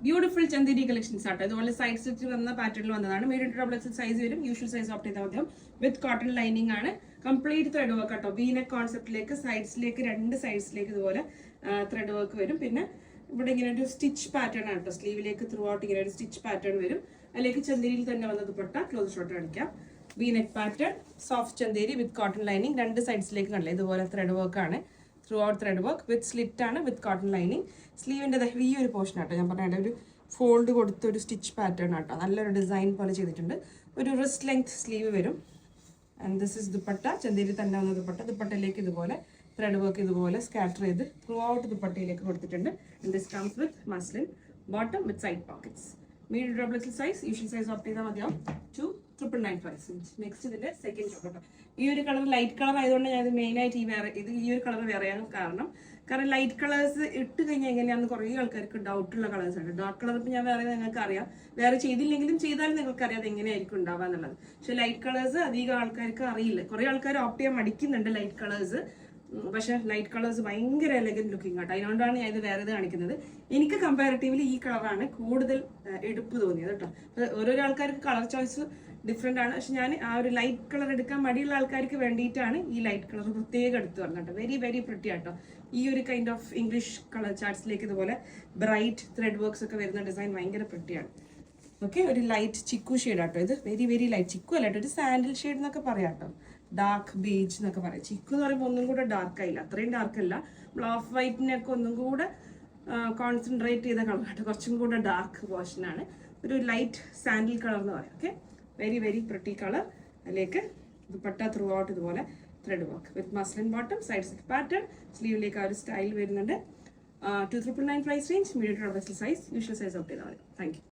Beautiful Chanderi collections ആട്ടോ. ഇതുപോലെ side stitch വന്ന പാറ്റേണിൽ വന്നതാണ്. Medium to double XL size വരും. യൂഷ്വൽ സൈസ് ഓപ്റ്റ് ചെയ്താൽ മതിയാവും. വിത്ത് കോട്ടൺ ലൈനിങ് ആണ്. കംപ്ലീറ്റ് ത്രെഡ് വർക്ക് ആട്ടോ. വീനെക്ക് കോൺസെപ്റ്റിലേക്ക് സൈഡ്സിലേക്ക് രണ്ട് സൈഡ്സിലേക്ക് ഇതുപോലെ ത്രെഡ് വർക്ക് വരും. പിന്നെ ഇവിടെ ഇങ്ങനെ ഒരു സ്റ്റിച്ച് പാറ്റേൺ ആണ് കേട്ടോ. സ്ലീവിലേക്ക് ത്രൂ ഔട്ട് ഇങ്ങനെ ഒരു സ്റ്റിച്ച് പാറ്റേൺ വരും. അതിലേക്ക് ചന്ദേരിയിൽ തന്നെ വന്നത് ദുപ്പട്ട. ക്ലോസ് ഷോട്ട് കാണിക്കാം. വീനെക്ക് പാറ്റേൺ, സോഫ്റ്റ് ചന്ദേരി വിത്ത് കോട്ടൺ ലൈനിങ്. രണ്ട് സൈഡ്സിലേക്ക് കണ്ടില്ലേ ഇതുപോലെ ത്രെഡ് വർക്ക് ആണ്. ത്രൂ ഔട്ട് ത്രെഡ് വർക്ക് വിത്ത് സ്ലിറ്റ് ആണ്, വിത്ത് കോട്ടൺ ലൈനിങ്. സ്ലീവിൻ്റെ ഈ ഒരു പോർഷൻ ആട്ടോ ഞാൻ പറഞ്ഞ ഒരു ഫോൾഡ് കൊടുത്ത ഒരു സ്റ്റിച്ച് പാറ്റേൺ ആട്ടോ. നല്ലൊരു ഡിസൈൻ പോലെ ചെയ്തിട്ടുണ്ട്. ഒരു റിസ്റ്റ് ലെങ്ത് സ്ലീവ് വരും. And this is dupatta. Chanderi തന്നെ വന്ന ദുപ്പട്ട. ദുപ്പട്ടയിലേക്ക് ഇതുപോലെ ത്രെഡ് വർക്ക് ഇതുപോലെ സ്കാറ്റർ ചെയ്ത് ത്രൂ ഔട്ട് ദുപ്പട്ടയിലേക്ക് കൊടുത്തിട്ടുണ്ട്. And this comes with muslin bottom with side pockets. Medium double XL size. Usual size opt ചെയ്താൽ മതിയാവും. 2,995 പ്രൈസ്. നെക്സ്റ്റ് ഇതിന്റെ സെക്കൻഡ് ഷോട്ട്. ഈ ഒരു കളർ ലൈറ്റ് കളർ ആയതുകൊണ്ട് ഞാൻ മെയിനായിട്ട് ഈ ഒരു കളർ വേറെ ചെയ്യാൻ കാരണം ലൈറ്റ് കളേഴ്സ് ഇട്ട് കഴിഞ്ഞാൽ എങ്ങനെയാണെന്ന് കുറേ ആൾക്കാർക്ക് ഡൗട്ടുള്ള കളേഴ്സ് ആണ്. ഡാർക്ക് കളർ ഇപ്പം ഞാൻ വേറെ നിങ്ങൾക്ക് അറിയാം, വേറെ ചെയ്തില്ലെങ്കിലും ചെയ്താലും നിങ്ങൾക്ക് അറിയാം അത് എങ്ങനെയായിരിക്കും ഉണ്ടാവുക എന്നുള്ളത്. പക്ഷെ ലൈറ്റ് കളേഴ്സ് അധികം ആൾക്കാർക്ക് അറിയില്ല. കുറേ ആൾക്കാർ ഓപ്റ്റ് ചെയ്യാൻ മടിക്കുന്നുണ്ട് ലൈറ്റ് കളേഴ്സ്. പക്ഷെ ലൈറ്റ് കളേഴ്സ് ഭയങ്കര എലഗന്റ് ലുക്കിംഗ് ആട്ടോ. അതിനോണ്ടാണ് ഞാൻ ഇത് വേറെ ഇത് കാണിക്കുന്നത്. എനിക്ക് കമ്പാരിറ്റീവ്ലി ഈ കളറാണ് കൂടുതൽ എടുപ്പ് തോന്നിയത് കേട്ടോ. ഓരോരോ ആൾക്കാർക്ക് കളർ ചോയ്സ് ഡിഫറെൻ്റ് ആണ്. പക്ഷെ ഞാൻ ആ ഒരു ലൈറ്റ് കളർ എടുക്കാൻ മടിയുള്ള ആൾക്കാർക്ക് വേണ്ടിയിട്ടാണ് ഈ ലൈറ്റ് കളർ പ്രത്യേകം എടുത്തു പറഞ്ഞത് കേട്ടോ. വെരി വെരി പ്രിറ്റി ആട്ടോ. ഈ ഒരു കൈൻഡ് ഓഫ് ഇംഗ്ലീഷ് കളർ ചാർട്ട്സിലേക്ക് ഇതുപോലെ ബ്രൈറ്റ് ത്രെഡ് വർക്ക്സ് ഒക്കെ വരുന്ന ഡിസൈൻ ഭയങ്കര പ്രിറ്റിയാണ്. ഓക്കെ, ഒരു ലൈറ്റ് ചിക്കു ഷെയ്ഡ് ആട്ടോ. ഇത് വെരി വെരി ലൈറ്റ് ചിക്കു അല്ല കേട്ടോ, ഒരു സാൻഡിൽ ഷെയ്ഡ് എന്നൊക്കെ പറയാം കേട്ടോ. ഡാർക്ക് ബേജ് എന്നൊക്കെ പറയാം. ചിക്കു എന്ന് പറയുമ്പോൾ ഒന്നും കൂടെ ഡാർക്ക് ആയില്ല, അത്രയും ഡാർക്ക് അല്ല. നമ്മൾ ഓഫ് വൈറ്റിനൊക്കെ ഒന്നും കൂടെ കോൺസെൻട്രേറ്റ് ചെയ്ത കളർ കേട്ടോ. കുറച്ചും കൂടെ ഡാർക്ക് പോർഷനാണ്. ഒരു ലൈറ്റ് സാൻഡിൽ കളർ എന്ന് പറയാം. Okay, very very pretty colour. അതിലേക്ക് ദുപ്പട്ട ത്രൂ ഔട്ട് ഇതുപോലെ thread work with muslin bottom, side stitch pattern. സ്ലീവിലേക്ക് ആ ഒരു സ്റ്റൈൽ വരുന്നുണ്ട്. 2,999 price range. Medium to double XL size. Usual size opt ചെയ്താൽ മതി. Thank U.